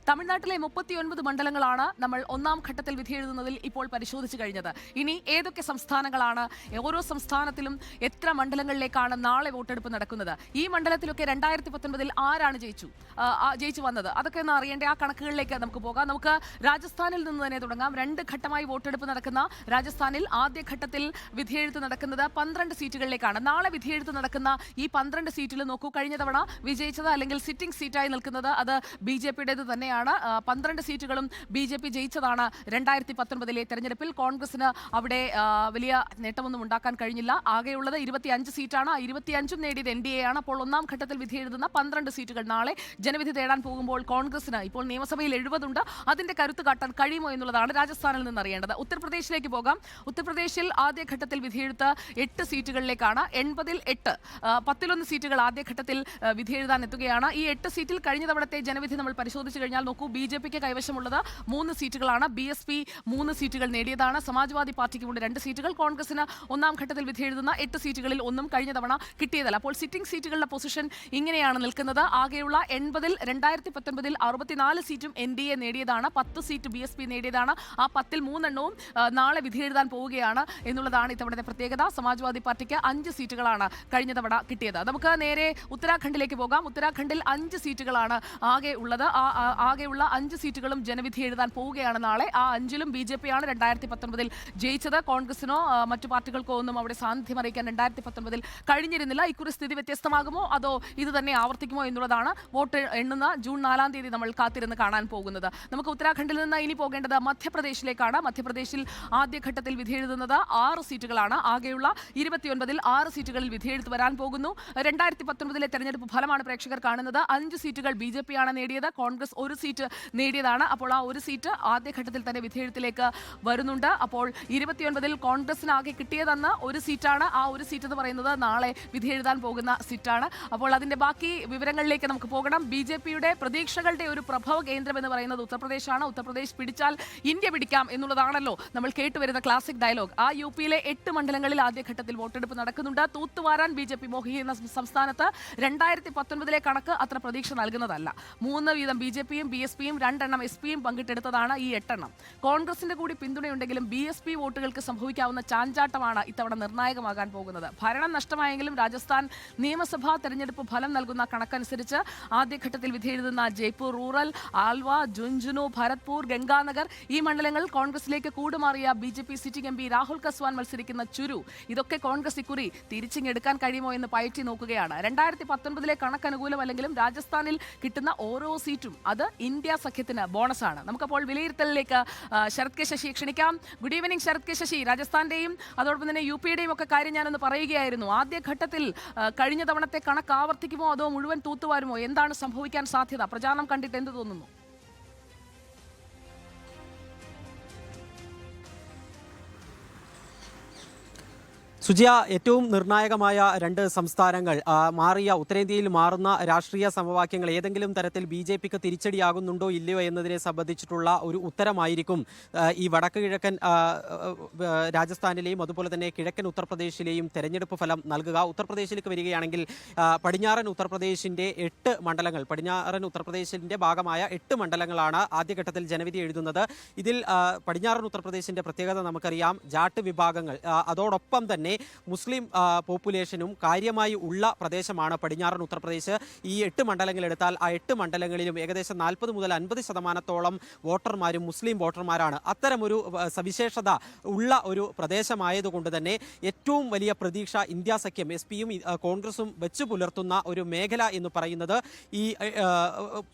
തമിഴ്നാട്ടിലെ 39 മണ്ഡലങ്ങളാണ് നമ്മൾ ഒന്നാം ഘട്ടത്തിൽ വിധിയെഴുതുന്നതിൽ ഇപ്പോൾ പരിശോധിച്ചു കഴിഞ്ഞത്. ഇനി ഏതൊക്കെ സംസ്ഥാനങ്ങളാണ്, ഓരോ സംസ്ഥാനത്തിലും എത്ര മണ്ഡലങ്ങളിലേക്കാണ് നാളെ വോട്ടെടുപ്പ് നടക്കുന്നത്, ഈ മണ്ഡലത്തിലൊക്കെ 2019 ആരാണ് ജയിച്ചു വന്നത്, അതൊക്കെ ഒന്ന് അറിയേണ്ട. ആ കണക്കുകളിലേക്ക് നമുക്ക് പോകാം. നമുക്ക് രാജസ്ഥാനിൽ നിന്ന് തന്നെ തുടങ്ങാം. 2 ഘട്ടമായി വോട്ടെടുപ്പ് നടക്കുന്ന രാജസ്ഥാനിൽ ആദ്യഘട്ടത്തിൽ വിധിയെഴുത്ത് നടക്കുന്നത് 12 സീറ്റുകളിലേക്കാണ്. നാളെ വിധിയെഴുത്ത് നടക്കുന്ന ഈ 12 സീറ്റിൽ നോക്കൂ, കഴിഞ്ഞ തവണ വിജയിച്ചത് അല്ലെങ്കിൽ സിറ്റിംഗ് സീറ്റായി നിൽക്കുന്നത് അത് BJPയുടേത് തന്നെയാണ്. 12 സീറ്റുകളും BJP ജയിച്ചതാണ് 2019 തെരഞ്ഞെടുപ്പിൽ. കോൺഗ്രസിന് അവിടെ വലിയ നേട്ടമൊന്നും ഉണ്ടാക്കാൻ കഴിഞ്ഞില്ല. ആകെയുള്ളത് 25 സീറ്റാണ്. 25ഉം നേടിയത് NDA ആണ്. അപ്പോൾ ഒന്നാം ഘട്ടത്തിൽ വിധിയെഴുതുന്ന 12 സീറ്റുകൾ നാളെ ജനവിധി തേടാൻ പോകുമ്പോൾ കോൺഗ്രസിന് ഇപ്പോൾ നിയമസഭയിൽ 70 ഉണ്ട്. അതിന്റെ കരുത്ത് കാട്ടാൻ കഴിയുമോ എന്നുള്ളതാണ് രാജസ്ഥാനിൽ നിന്ന് അറിയേണ്ടത്. ഉത്തർപ്രദേശിലേക്ക് പോകാം. ഉത്തർപ്രദേശിൽ ആദ്യഘട്ടത്തിൽ വിധിയെഴുത്ത് 8 സീറ്റുകളിലേക്കാണ്. 80-ൽ 8, 10-1 സീറ്റുകൾ ആദ്യഘട്ടത്തിൽ വിധിയെഴുതാൻ എത്തുകയാണ്. ഈ 8 സീറ്റിൽ കഴിഞ്ഞ തവണത്തെ ജനവിധി നമ്മൾ പരിശോധിച്ചു കഴിഞ്ഞാൽ നോക്കൂ, BJPക്ക് കൈവശമുള്ളത് 3 സീറ്റുകളാണ്. BSP 3 സീറ്റുകൾ നേടിയതാണ്. സമാജ്വാദി പാർട്ടിക്ക് ഉണ്ട് 2 സീറ്റുകൾ. കോൺഗ്രസിന് ഒന്നാം ഘട്ടത്തിൽ വിധിയെഴുതുന്ന 8 സീറ്റുകളിൽ ഒന്നും കഴിഞ്ഞ തവണ കിട്ടിയതല്ല. അപ്പോൾ സിറ്റിംഗ് സീറ്റുകളുടെ പൊസിഷൻ ഇങ്ങനെയാണ് നിൽക്കുന്നത്. ആകെയുള്ള 80-ൽ 2019-ൽ 64 സീറ്റും NDA നേടിയതാണ്. 10 seat BSP നേടിയതാണ്. ആ 10-ൽ 3 എണ്ണവും നാളെ വിധിയെഴുതാൻ പോവുകയാണ് എന്നുള്ളതാണ് ഇത്തവണത്തെ പ്രത്യേകത. സമാജ്വാദി പാർട്ടിക്ക് 5 സീറ്റുകളാണ് കഴിഞ്ഞ തവണ കിട്ടിയത്. നമുക്ക് നേരെ ഉത്തരാഖണ്ഡിലേക്ക് പോകാം. ഉത്തരാഖണ്ഡിൽ 5 സീറ്റുകളാണ് ആകെ ഉള്ളത്. ആകെയുള്ള 5 സീറ്റുകളും ജനവിധി എഴുതാൻ പോവുകയാണ് നാളെ. ആ 5-ലും BJPയാണ് 2019-ൽ ജയിച്ചത്. കോൺഗ്രസിനോ മറ്റു പാർട്ടികൾക്കോ ഒന്നും അവിടെ സാന്നിധ്യം അറിയിക്കാൻ 2019-ൽ കഴിഞ്ഞിരുന്നില്ല. ഇക്കുറി സ്ഥിതി വ്യത്യസ്തമാകുമോ അതോ ഇത് തന്നെ ആവർത്തിക്കുമോ എന്നുള്ളതാണ് വോട്ട് എണ്ണുന്ന ജൂൺ 4-ാം തീയതി നമ്മൾ കാത്തിരുന്ന് കാണാൻ പോകുന്നത്. നമുക്ക് ഉത്തരാഖണ്ഡിൽ നിന്ന് ഇനി പോകേണ്ടത് മധ്യപ്രദേശിലേക്കാണ്. മധ്യപ്രദേശിൽ ആദ്യഘട്ടത്തിൽ വിധിയെഴുതുന്നത് 6 സീറ്റുകളാണ്. ആകെയുള്ള 29-ൽ 6 സീറ്റുകളിൽ വിധിയെഴുത്ത് വരാൻ പോകുന്നു. 2019-ലെ തെരഞ്ഞെടുപ്പ് ഫലമാണ് പ്രേക്ഷകർ കാണുന്നത്. 5 സീറ്റുകൾ BJPയാണ് നേടിയത്. കോൺഗ്രസ് 1 സീറ്റ് നേടിയതാണ്. അപ്പോൾ ആ 1 സീറ്റ് ആദ്യഘട്ടത്തിൽ തന്നെ വിധിയെഴുത്തിലേക്ക് വരുന്നുണ്ട്. അപ്പോൾ 29-ൽ കോൺഗ്രസിന് ആകെ കിട്ടിയതെന്ന് 1 സീറ്റാണ്. ആ 1 സീറ്റ് എന്ന് പറയുന്നത് നാളെ വിധിയെഴുതാൻ പോകുന്ന സീറ്റാണ്. അപ്പോൾ അതിന്റെ ബാക്കി വിവരങ്ങളിലേക്ക് നമുക്ക് പോകണം. BJPയുടെ പ്രതീക്ഷകളുടെ ഒരു പ്രഭവ കേന്ദ്രം എന്ന് പറയുന്നത് ഉത്തർപ്രദേശാണ്. ഉത്തർപ്രദേശ് പിടിച്ചാൽ ഇന്ത്യ പിടിക്കാം എന്നുള്ളതാണല്ലോ നമ്മൾ കേട്ടുവരുന്ന ക്ലാസിക് ഡയലോഗ്. ആ UPയിലെ 8 മണ്ഡലങ്ങളിൽ ആദ്യഘട്ടത്തിൽ വോട്ടെടുപ്പ് നടക്കുന്നുണ്ട്. തൂത്തുവാരാൻ BJP മോഹിക്കുന്ന സംസ്ഥാനത്ത് 2019-ലെ കണക്ക് അത്ര പ്രതീക്ഷ നൽകുന്നതല്ല. 3 വീതം BJPയും BSPയും 2 എണ്ണം SPയും പങ്കിട്ടെടുത്തതാണ് ഈ 8 എണ്ണം. കോൺഗ്രസിന്റെ കൂടി പിന്തുണയുണ്ടെങ്കിലും BSP വോട്ടുകൾക്ക് സംഭവിക്കാവുന്ന ചാഞ്ചാട്ടമാണ് ഇത്തവണ നിർണായകമാകാൻ പോകുന്നത്. ഭരണം നഷ്ടമായെങ്കിലും രാജസ്ഥാൻ നിയമസഭാ തെരഞ്ഞെടുപ്പ് ഫലം നൽകുന്ന കണക്കനുസരിച്ച് ആദ്യഘട്ടത്തിൽ വിധിയെഴുതുന്ന ജയ്പൂർ റൂറൽ, ആൽവ, ജുൻജുനു, ഭരത്പൂർ, ഗംഗാനഗർ ഈ മണ്ഡലങ്ങൾ കോൺഗ്രസിലേക്ക് കൂടുമാറിയ BJP sitting MP Rahul Kaswan മത്സരിക്കുന്ന ചുരു, ഇതൊക്കെ കോൺഗ്രസ് ഇക്കുറി തിരിച്ചിങ്ങെടുക്കാൻ കഴിയുമോ എന്ന് പയറ്റി നോക്കുകയാണ്. 2019-ലെ കണക്ക് അനുകൂലമല്ലെങ്കിലും രാജസ്ഥാനിൽ കിട്ടുന്ന ഓരോ സീറ്റും അത് ഇന്ത്യ സഖ്യത്തിന് ബോണസാണ്. നമുക്കപ്പോൾ വിലയിരുത്തലിലേക്ക് ശരത് കെ ശശി ക്ഷണിക്കാം. Good evening Sarath K Sasi. രാജസ്ഥാന്റെയും അതോടൊപ്പം തന്നെ UPയുടെയും ഒക്കെ കാര്യം ഞാനൊന്ന് പറയുകയായിരുന്നു. ആദ്യഘട്ടത്തിൽ കഴിഞ്ഞ തവണത്തെ കണക്ക് ആവർത്തിക്കുമോ അതോ മുഴുവൻ തൂത്തുവാരുമോ? എന്താണ് സംഭവിക്കാൻ സാധ്യത? പ്രചാരണം കണ്ടിട്ട് എന്ത് തോന്നുന്നു? സുജിയ, ഏറ്റവും നിർണായകമായ 2 സംസ്ഥാനങ്ങൾ മാറിയ ഉത്തരേന്ത്യയിൽ മാറുന്ന രാഷ്ട്രീയ സമവാക്യങ്ങൾ ഏതെങ്കിലും തരത്തിൽ BJPക്ക് തിരിച്ചടിയാകുന്നുണ്ടോ ഇല്ലയോ എന്നതിനെ സംബന്ധിച്ചിട്ടുള്ള ഒരു ഉത്തരമായിരിക്കും ഈ വടക്ക് കിഴക്കൻ രാജസ്ഥാനിലെയും അതുപോലെ തന്നെ കിഴക്കൻ ഉത്തർപ്രദേശിലെയും തെരഞ്ഞെടുപ്പ് ഫലം നൽകുക. ഉത്തർപ്രദേശിലേക്ക് വരികയാണെങ്കിൽ പടിഞ്ഞാറൻ ഉത്തർപ്രദേശിൻ്റെ 8 മണ്ഡലങ്ങൾ, പടിഞ്ഞാറൻ ഉത്തർപ്രദേശിൻ്റെ ഭാഗമായ 8 മണ്ഡലങ്ങളാണ് ആദ്യഘട്ടത്തിൽ ജനവിധി എഴുതുന്നത്. ഇതിൽ പടിഞ്ഞാറൻ ഉത്തർപ്രദേശിൻ്റെ പ്രത്യേകത നമുക്കറിയാം. ജാട്ട് വിഭാഗങ്ങൾ അതോടൊപ്പം തന്നെ മുസ്ലിം പോപ്പുലേഷനും കാര്യമായി ഉള്ള പ്രദേശമാണ് പടിഞ്ഞാറൻ ഉത്തർപ്രദേശ്. ഈ 8 മണ്ഡലങ്ങൾ എടുത്താൽ ആ 8 മണ്ഡലങ്ങളിലും ഏകദേശം 40 മുതൽ 50% വോട്ടർമാരും മുസ്ലിം വോട്ടർമാരാണ്. അത്തരമൊരു സവിശേഷത ഉള്ള ഒരു പ്രദേശമായതുകൊണ്ട് തന്നെ ഏറ്റവും വലിയ പ്രതീക്ഷ ഇന്ത്യ സഖ്യം SPയും കോൺഗ്രസും വെച്ചു പുലർത്തുന്ന ഒരു മേഖല എന്ന് പറയുന്നത് ഈ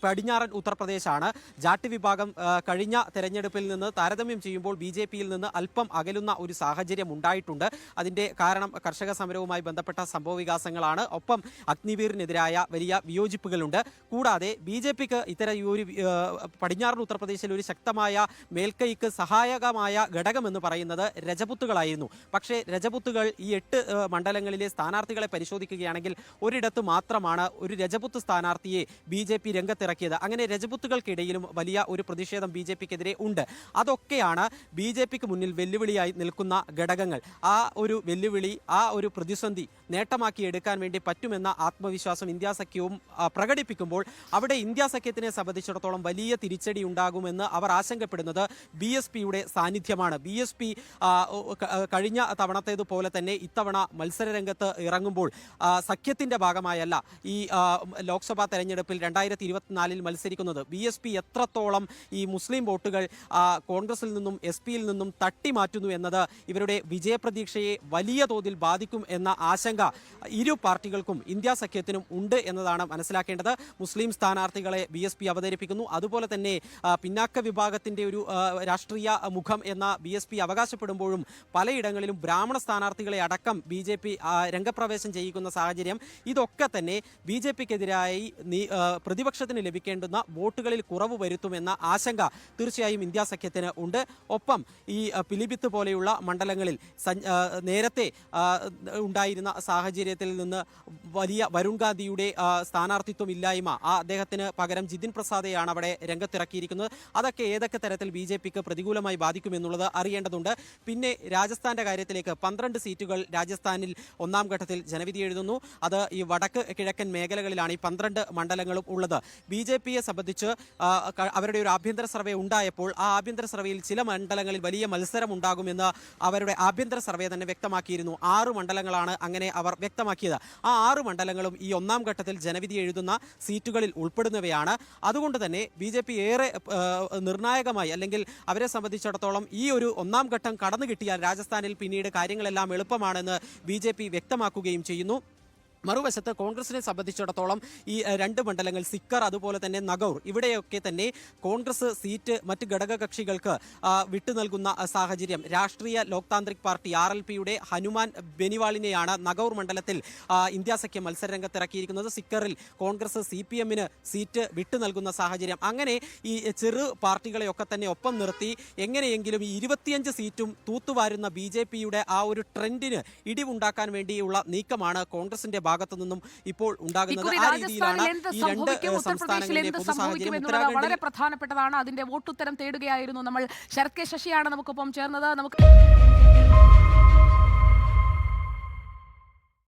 പടിഞ്ഞാറൻ ഉത്തർപ്രദേശാണ്. ജാട്ട് വിഭാഗം കഴിഞ്ഞ തെരഞ്ഞെടുപ്പിൽ നിന്ന് താരതമ്യം ചെയ്യുമ്പോൾ BJPയിൽ നിന്ന് അല്പം അകലുന്ന ഒരു സാഹചര്യം ഉണ്ടായിട്ടുണ്ട്. അതിൻ്റെ കാരണം കർഷക സമരവുമായി ബന്ധപ്പെട്ട സംഭവ വികാസങ്ങളാണ്. ഒപ്പം അഗ്നിവീറിനെതിരായ വലിയ വിയോജിപ്പുകളുണ്ട്. കൂടാതെ BJPക്ക് ഇത്തരം ഒരു പടിഞ്ഞാറൻ ഉത്തർപ്രദേശിൽ ഒരു ശക്തമായ മേൽക്കൈക്ക് സഹായകമായ ഘടകമെന്ന് പറയുന്നത് രജപുത്തുകളായിരുന്നു. പക്ഷേ രജപുത്തുകൾ ഈ 8 മണ്ഡലങ്ങളിലെ സ്ഥാനാർത്ഥികളെ പരിശോധിക്കുകയാണെങ്കിൽ ഒരിടത്ത് മാത്രമാണ് ഒരു രജപുത്ത് സ്ഥാനാർത്ഥിയെ BJP രംഗത്തിറക്കിയത്. അങ്ങനെ രജപുത്തുകൾക്കിടയിലും വലിയ ഒരു പ്രതിഷേധം BJPക്കെതിരെ ഉണ്ട്. അതൊക്കെയാണ് BJPക്ക് മുന്നിൽ വെല്ലുവിളിയായി നിൽക്കുന്ന ഘടകങ്ങൾ. ആ ഒരു വെല്ലുവിളി, ആ ഒരു പ്രതിസന്ധി നേട്ടമാക്കി എടുക്കാൻ വേണ്ടി പറ്റുമെന്ന ആത്മവിശ്വാസം ഇന്ത്യ സഖ്യവും പ്രകടിപ്പിക്കുമ്പോൾ അവിടെ ഇന്ത്യ സഖ്യത്തിനെ സംബന്ധിച്ചിടത്തോളം വലിയ തിരിച്ചടി ഉണ്ടാകുമെന്ന് അവർ ആശങ്കപ്പെടുന്നത് BSPയുടെ സാന്നിധ്യമാണ്. BSP കഴിഞ്ഞ തവണത്തേതുപോലെ തന്നെ ഇത്തവണ മത്സരരംഗത്ത് ഇറങ്ങുമ്പോൾ സഖ്യത്തിന്റെ ഭാഗമായല്ല ഈ ലോക്സഭാ തെരഞ്ഞെടുപ്പിൽ 2024 മത്സരിക്കുന്നത്. BSP എത്രത്തോളം ഈ മുസ്ലിം വോട്ടുകൾ കോൺഗ്രസിൽ നിന്നും SP-യിൽ നിന്നും തട്ടിമാറ്റുന്നു എന്നത് ഇവരുടെ വിജയപ്രതീക്ഷയെ വലിയ തോതിൽ ബാധിക്കും എന്ന ആശങ്ക ഇരു പാർട്ടികൾക്കും ഇന്ത്യ സഖ്യത്തിനും ഉണ്ട് എന്നതാണ് മനസ്സിലാക്കേണ്ടത്. മുസ്ലിം സ്ഥാനാർത്ഥികളെ BSP അവതരിപ്പിക്കുന്നു. അതുപോലെ തന്നെ പിന്നാക്ക വിഭാഗത്തിന്റെ ഒരു രാഷ്ട്രീയ മുഖം എന്ന BSP അവകാശപ്പെടുമ്പോഴും പലയിടങ്ങളിലും ബ്രാഹ്മണ സ്ഥാനാർത്ഥികളെ അടക്കം BJP രംഗപ്രവേശം ചെയ്യിക്കുന്ന സാഹചര്യം, ഇതൊക്കെ തന്നെ BJPക്കെതിരായി പ്രതിപക്ഷത്തിന് ലഭിക്കേണ്ടുന്ന വോട്ടുകളിൽ കുറവ് വരുത്തുമെന്ന ആശങ്ക തീർച്ചയായും ഇന്ത്യ സഖ്യത്തിന് ഉണ്ട്. ഒപ്പം ഈ പിലിഭിത്ത് പോലെയുള്ള മണ്ഡലങ്ങളിൽ നേരത്തെ ഉണ്ടായിരുന്ന സാഹചര്യത്തിൽ നിന്ന് വലിയ വരുൺ ഗാന്ധിയുടെ സ്ഥാനാർത്ഥിത്വം ഇല്ലായ്മ, അദ്ദേഹത്തിന് പകരം ജിതിൻ പ്രസാദെയാണ് അവിടെ രംഗത്തിറക്കിയിരിക്കുന്നത്. അതൊക്കെ ഏതൊക്കെ തരത്തിൽ BJPക്ക് പ്രതികൂലമായി ബാധിക്കുമെന്നുള്ളത് അറിയേണ്ടതുണ്ട്. പിന്നെ രാജസ്ഥാന്റെ കാര്യത്തിലേക്ക് 12 സീറ്റുകൾ രാജസ്ഥാനിൽ ഒന്നാം ഘട്ടത്തിൽ ജനവിധി എഴുതുന്നു. അത് ഈ വടക്ക് കിഴക്കൻ മേഖലകളിലാണ് ഈ 12 മണ്ഡലങ്ങളും ഉള്ളത്. BJPയെ സംബന്ധിച്ച് അവരുടെ ഒരു ആഭ്യന്തര സർവേ ഉണ്ടായപ്പോൾ ആ ആഭ്യന്തര സർവേയിൽ ചില മണ്ഡലങ്ങളിൽ വലിയ മത്സരം ഉണ്ടാകുമെന്ന് അവരുടെ ആഭ്യന്തര സർവേ തന്നെ വ്യക്തമാക്കിയിരുന്നു. 6 മണ്ഡലങ്ങളാണ് അങ്ങനെ അവർ വ്യക്തമാക്കിയത്. ആ 6 മണ്ഡലങ്ങളും ഈ ഒന്നാം ഘട്ടത്തിൽ ജനവിധി എഴുതുന്ന സീറ്റുകളിൽ ഉൾപ്പെടുന്നവയാണ്. അതുകൊണ്ട് തന്നെ BJP ഏറെ നിർണായകമായി, അല്ലെങ്കിൽ അവരെ സംബന്ധിച്ചിടത്തോളം ഈ ഒരു ഒന്നാം ഘട്ടം കടന്നു കിട്ടിയാൽ രാജസ്ഥാനിൽ പിന്നീട് കാര്യങ്ങളെല്ലാം എളുപ്പമാണെന്ന് BJP വ്യക്തമാക്കുകയും ചെയ്യുന്നു. മറുവശത്ത് കോൺഗ്രസിനെ സംബന്ധിച്ചിടത്തോളം ഈ 2 മണ്ഡലങ്ങൾ സിക്കർ അതുപോലെ തന്നെ നഗൗർ, ഇവിടെയൊക്കെ തന്നെ കോൺഗ്രസ് സീറ്റ് മറ്റ് ഘടകകക്ഷികൾക്ക് വിട്ടു നൽകുന്ന സാഹചര്യം. രാഷ്ട്രീയ ലോക് താന്ത്രിക് പാർട്ടി RLPയുടെ ഹനുമാൻ ബെനിവാളിനെയാണ് നഗൗർ മണ്ഡലത്തിൽ ഇന്ത്യ സഖ്യം മത്സരരംഗത്തിറക്കിയിരിക്കുന്നത്. സിക്കറിൽ കോൺഗ്രസ് CPMന് സീറ്റ് വിട്ടു നൽകുന്ന സാഹചര്യം. അങ്ങനെ ഈ ചെറു പാർട്ടികളെയൊക്കെ തന്നെ ഒപ്പം നിർത്തി എങ്ങനെയെങ്കിലും ഈ 25 സീറ്റും തൂത്തുവാരുന്ന BJPയുടെ ആ ഒരു ട്രെൻഡിന് ഇടിവുണ്ടാക്കാൻ വേണ്ടിയുള്ള നീക്കമാണ് കോൺഗ്രസിന്റെ ഭാഗത്തു നിന്നും ഇപ്പോൾ ഉണ്ടാകുന്നത്. ആ രീതിയിലാണ് ഈ 2 സംസ്ഥാനങ്ങളിലെ പൊതുസാഹചര്യം. വളരെ പ്രധാനപ്പെട്ടതാണ്. അതിന്റെ വോട്ടുത്തരം തേടുകയായിരുന്നു നമ്മൾ. ശരത് കെ ശശിയാണ് നമുക്കൊപ്പം ചേർന്നത്. നമുക്ക്